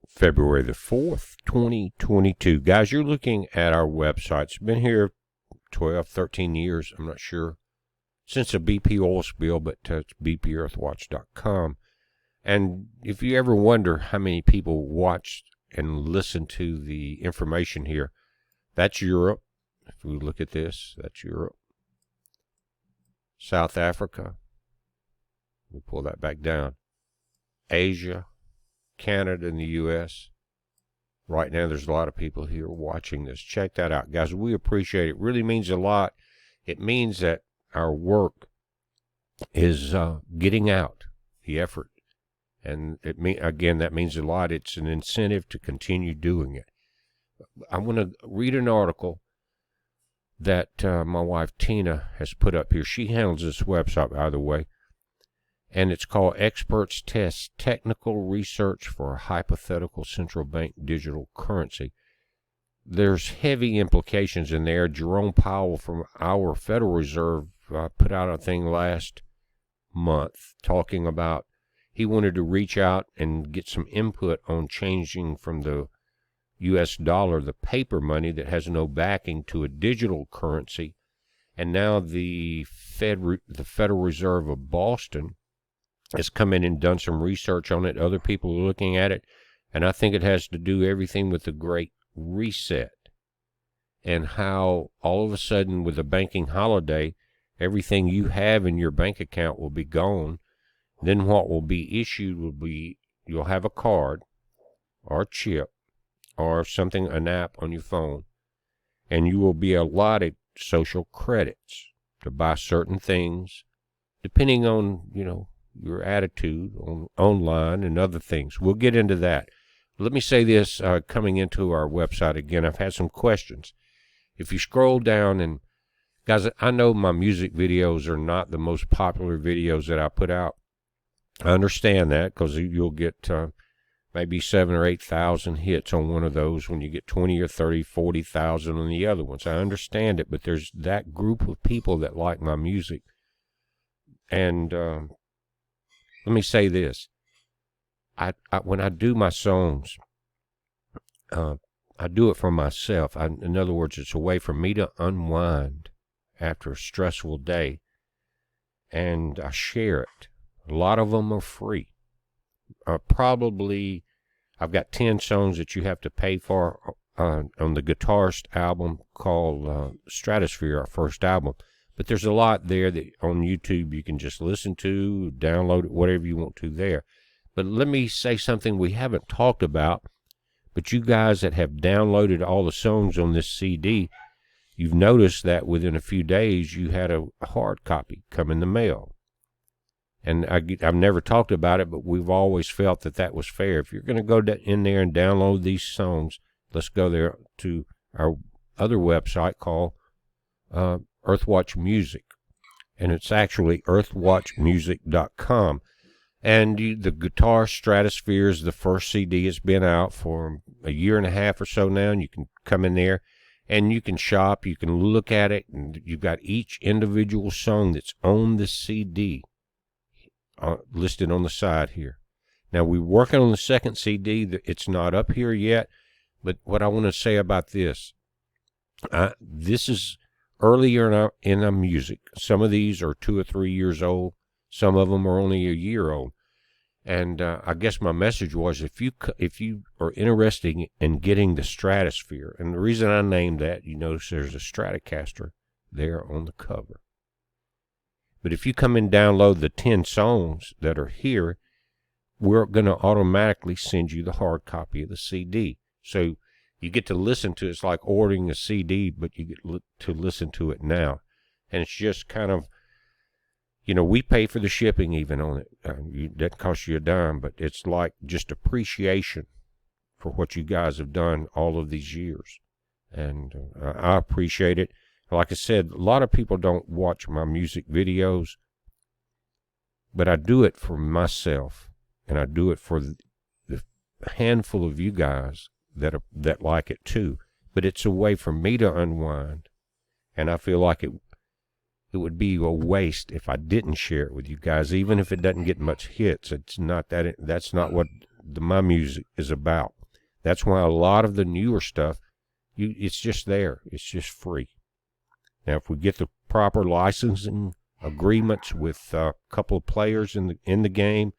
February the 4th, 2022. Guys, you're looking at our website. It's been here 12, 13 years, I'm not sure, since a BP oil spill, but it's bpearthwatch.com. And if you ever wonder how many people watched and listened to the information here, that's Europe. If we look at this, that's Europe. South Africa. We'll pull that back down. Asia, Canada, and the U.S. Right now, there's a lot of people here watching this. Check that out, guys. We appreciate it. It really means a lot. It means that our work is getting out, the effort. And again, that means a lot. It's an incentive to continue doing it. I want to read an article that my wife Tina has put up here. She handles this website, by the way. And it's called Experts Test Technical Research for a Hypothetical Central Bank Digital Currency. There's heavy implications in there. Jerome Powell from our Federal Reserve put out a thing last month talking about he wanted to reach out and get some input on changing from the U.S. dollar, the paper money that has no backing, to a digital currency. And now the Federal Reserve of Boston has come in and done some research on it. Other people are looking at it, and I think it has to do everything with the Great Reset and how all of a sudden with the banking holiday, everything you have in your bank account will be gone. Then what will be issued will be, you'll have a card or a chip or something, an app on your phone, and you will be allotted social credits to buy certain things depending on, your attitude online and other things. We'll get into that. Let me say this, coming into our website again, I've had some questions. If you scroll down, and guys, I know my music videos are not the most popular videos that I put out. I understand that, because you'll get maybe 7,000 or 8,000 hits on one of those when you get 20 or 30, 40,000 on the other ones. I understand it, but there's that group of people that like my music. And let me say this. I when I do my songs, I do it for myself. In other words, it's a way for me to unwind after a stressful day, and I share it. A lot of them are free. Probably, I've got 10 songs that you have to pay for on the guitarist album called Stratosphere, our first album. But there's a lot there that on YouTube you can just listen to, download it, whatever you want to there. But let me say something we haven't talked about, but you guys that have downloaded all the songs on this CD, you've noticed that within a few days you had a hard copy come in the mail. And I've never talked about it, but we've always felt that that was fair. If you're going to go in there and download these songs, let's go there to our other website called Earthwatch Music, and it's actually earthwatchmusic.com. And the Guitar Stratosphere is the first CD. It's been out for a year and a half or so now, and you can come in there and you can shop, you can look at it, and you've got each individual song that's on the CD listed on the side here. Now, we're working on the second CD. It's not up here yet, but what I want to say about this, this is earlier in our music. Some of these are 2 or 3 years old. Some of them are only a year old. And I guess my message was, if you are interested in getting the Stratosphere, and the reason I named that, you notice there's a Stratocaster there on the cover. But if you come and download the 10 songs that are here, we're going to automatically send you the hard copy of the CD. So you get to listen to it. It's like ordering a CD, but you get to listen to it now. And it's just kind of, we pay for the shipping even on it. It doesn't cost you a dime, but it's like just appreciation for what you guys have done all of these years. And I appreciate it. Like I said, a lot of people don't watch my music videos, but I do it for myself, and I do it for the handful of you guys that like it too. But it's a way for me to unwind, and I feel like it would be a waste if I didn't share it with you guys, even if it doesn't get much hits. It's not that. That's not what my music is about. That's why a lot of the newer stuff, it's just there. It's just free. Now, if we get the proper licensing agreements with a couple of players in the game,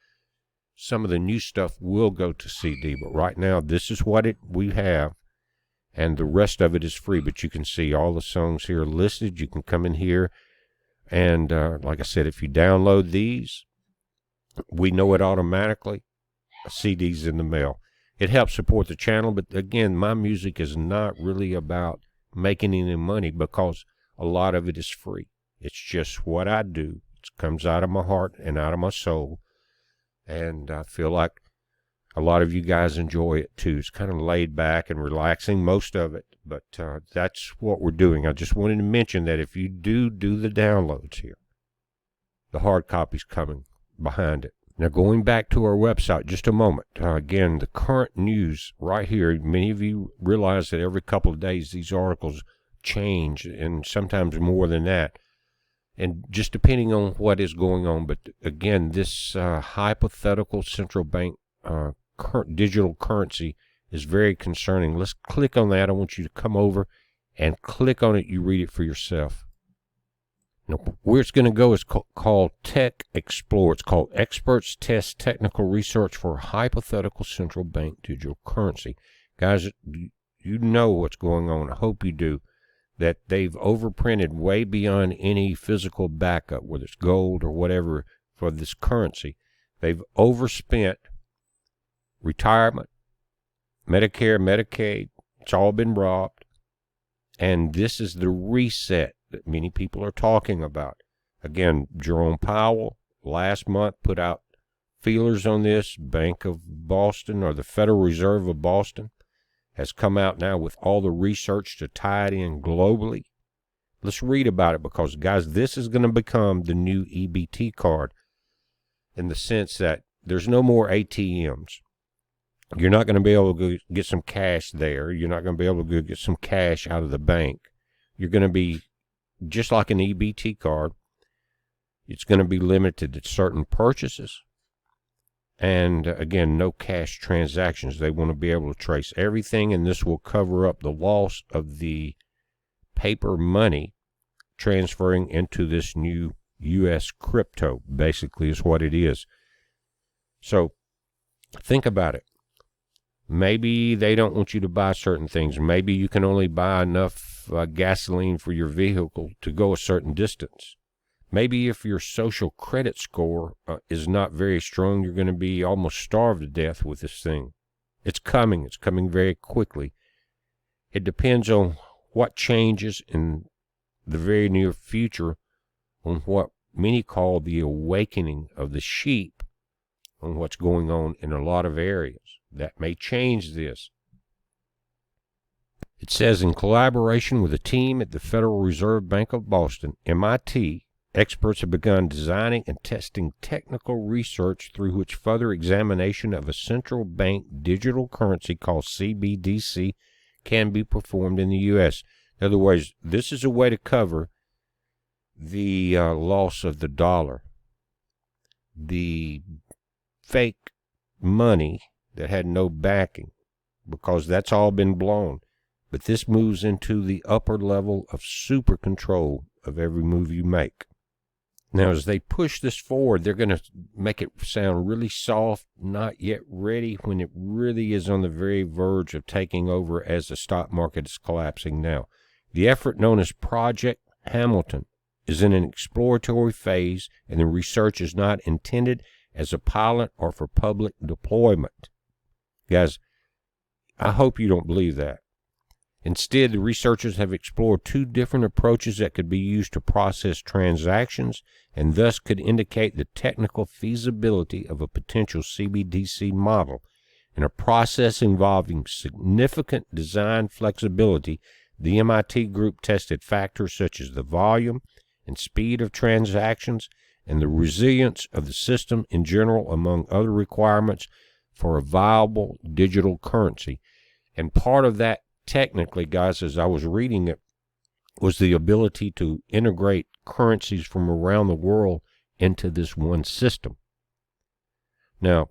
some of the new stuff will go to CD. But right now, this is what we have, and the rest of it is free. But you can see all the songs here listed. You can come in here, and like I said, if you download these, we know it automatically. A CD's in the mail. It helps support the channel, but again, my music is not really about making any money because a lot of it is free. It's just what I do. It comes out of my heart and out of my soul. And I feel like a lot of you guys enjoy it too. It's kind of laid back and relaxing, most of it. But that's what we're doing. I just wanted to mention that if you do the downloads here, the hard copy's coming behind it. Now, going back to our website just a moment. Again, the current news right here. Many of you realize that every couple of days these articles change, and sometimes more than that, and just depending on what is going on. But again, this hypothetical central bank digital currency is very concerning. Let's click on that. I want you to come over and click on it. You read it for yourself. Now, where it's going to go is called Tech Explore. It's called Experts Test Technical Research for Hypothetical Central Bank Digital Currency. Guys, you know what's going on. I hope you do. That they've overprinted way beyond any physical backup, whether it's gold or whatever, for this currency. They've overspent retirement, Medicare, Medicaid. It's all been robbed. And this is the reset that many people are talking about. Again, Jerome Powell last month put out feelers on this. Bank of Boston, or the Federal Reserve of Boston, has come out now with all the research to tie it in globally. Let's read about it, because, guys, this is going to become the new EBT card, in the sense that there's no more ATMs. You're not going to be able to get some cash there. You're not going to be able to get some cash out of the bank. You're going to be just like an EBT card. It's going to be limited to certain purchases. And again, no cash transactions. They want to be able to trace everything, and this will cover up the loss of the paper money transferring into this new U.S. crypto, basically, is what it is. So think about it. Maybe they don't want you to buy certain things. Maybe you can only buy enough gasoline for your vehicle to go a certain distance. Maybe if your social credit score is not very strong, you're going to be almost starved to death with this thing. It's coming. It's coming very quickly. It depends on what changes in the very near future, on what many call the awakening of the sheep, on what's going on in a lot of areas. That may change this. It says, in collaboration with a team at the Federal Reserve Bank of Boston, MIT, experts have begun designing and testing technical research through which further examination of a central bank digital currency called CBDC can be performed in the U.S. In other words, this is a way to cover the loss of the dollar, the fake money that had no backing, because that's all been blown. But this moves into the upper level of super control of every move you make. Now, as they push this forward, they're going to make it sound really soft, not yet ready, when it really is on the very verge of taking over as the stock market is collapsing now. The effort, known as Project Hamilton, is in an exploratory phase, and the research is not intended as a pilot or for public deployment. Guys, I hope you don't believe that. Instead, the researchers have explored two different approaches that could be used to process transactions, and thus could indicate the technical feasibility of a potential CBDC model. In a process involving significant design flexibility, the MIT group tested factors such as the volume and speed of transactions and the resilience of the system in general, among other requirements for a viable digital currency. And part of that, technically, guys, as I was reading it, was the ability to integrate currencies from around the world into this one system. Now,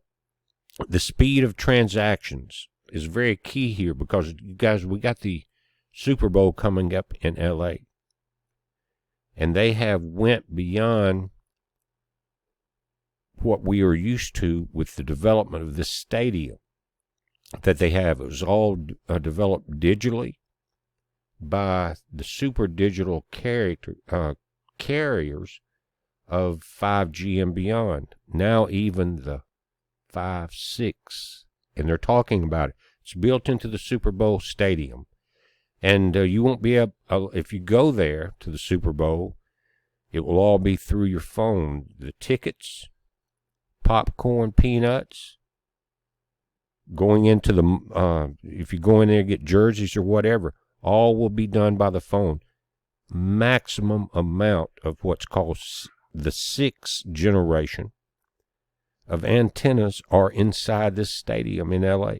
the speed of transactions, is very key here, because you guys, we got the Super Bowl coming up in LA, and they have went beyond what we are used to with the development of this stadium that they have. It was all developed digitally by the super digital carriers of 5G and beyond. Now even the 5, 6, and they're talking about it. It's built into the Super Bowl stadium. And you won't be able, if you go there to the Super Bowl, it will all be through your phone. The tickets, popcorn, peanuts, going into the, if you go in there and get jerseys or whatever, all will be done by the phone. Maximum amount of what's called the 6th generation of antennas are inside this stadium in LA.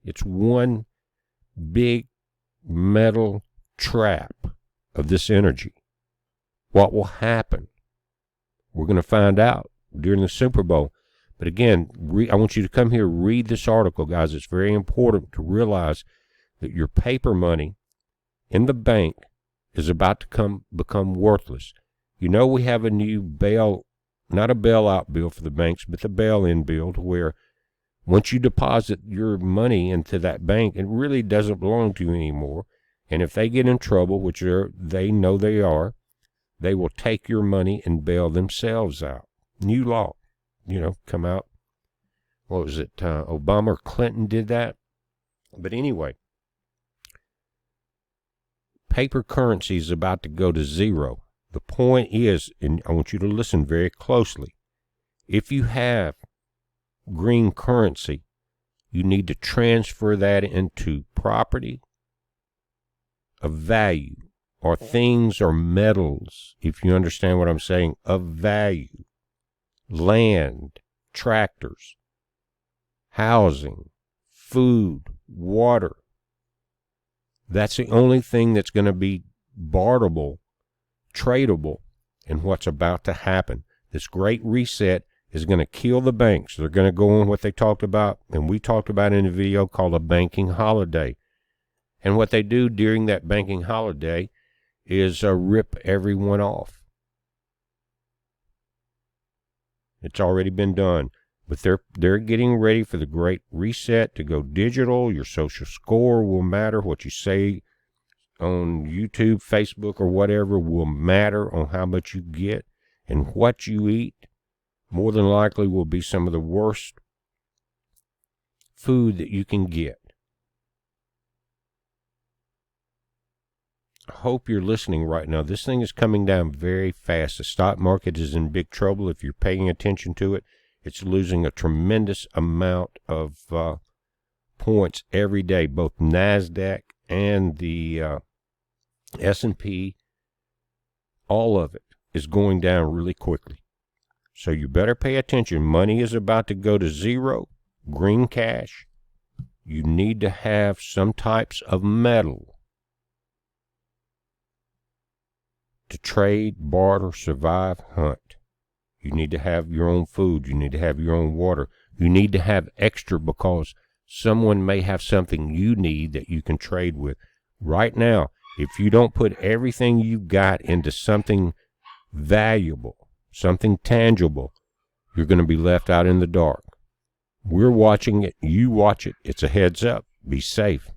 It's one big metal trap of this energy. What will happen? We're going to find out during the Super Bowl. But again, I want you to come here, read this article, guys. It's very important to realize that your paper money in the bank is about to become worthless. You know, we have a new not a bailout bill for the banks, but the bail-in bill, to where once you deposit your money into that bank, it really doesn't belong to you anymore. And if they get in trouble, which they know they are, they will take your money and bail themselves out. New law, come out. What was it? Obama or Clinton did that? But anyway, paper currency is about to go to zero. The point is, and I want you to listen very closely, if you have green currency, you need to transfer that into property of value, or things or metals, if you understand what I'm saying, of value. Land, tractors, housing, food, water. That's the only thing that's going to be barterable, tradable, in what's about to happen. This great reset is going to kill the banks. They're going to go on what they talked about, and we talked about in a video called a banking holiday. And what they do during that banking holiday is rip everyone off. It's already been done. But they're getting ready for the great reset to go digital. Your social score will matter. What you say on YouTube, Facebook, or whatever will matter on how much you get. And what you eat more than likely will be some of the worst food that you can get. I hope you're listening right now. This thing is coming down very fast. The stock market is in big trouble. If you're paying attention to it, it's losing a tremendous amount of points every day. Both NASDAQ and the S&P, all of it is going down really quickly. So you better pay attention. Money is about to go to zero. Green cash. You need to have some types of metal to trade, barter, survive, hunt. You need to have your own food. You need to have your own water. You need to have extra, because someone may have something you need that you can trade with. Right now, if you don't put everything you've got into something valuable, something tangible, you're going to be left out in the dark. We're watching it. You watch it. It's a heads up. Be safe.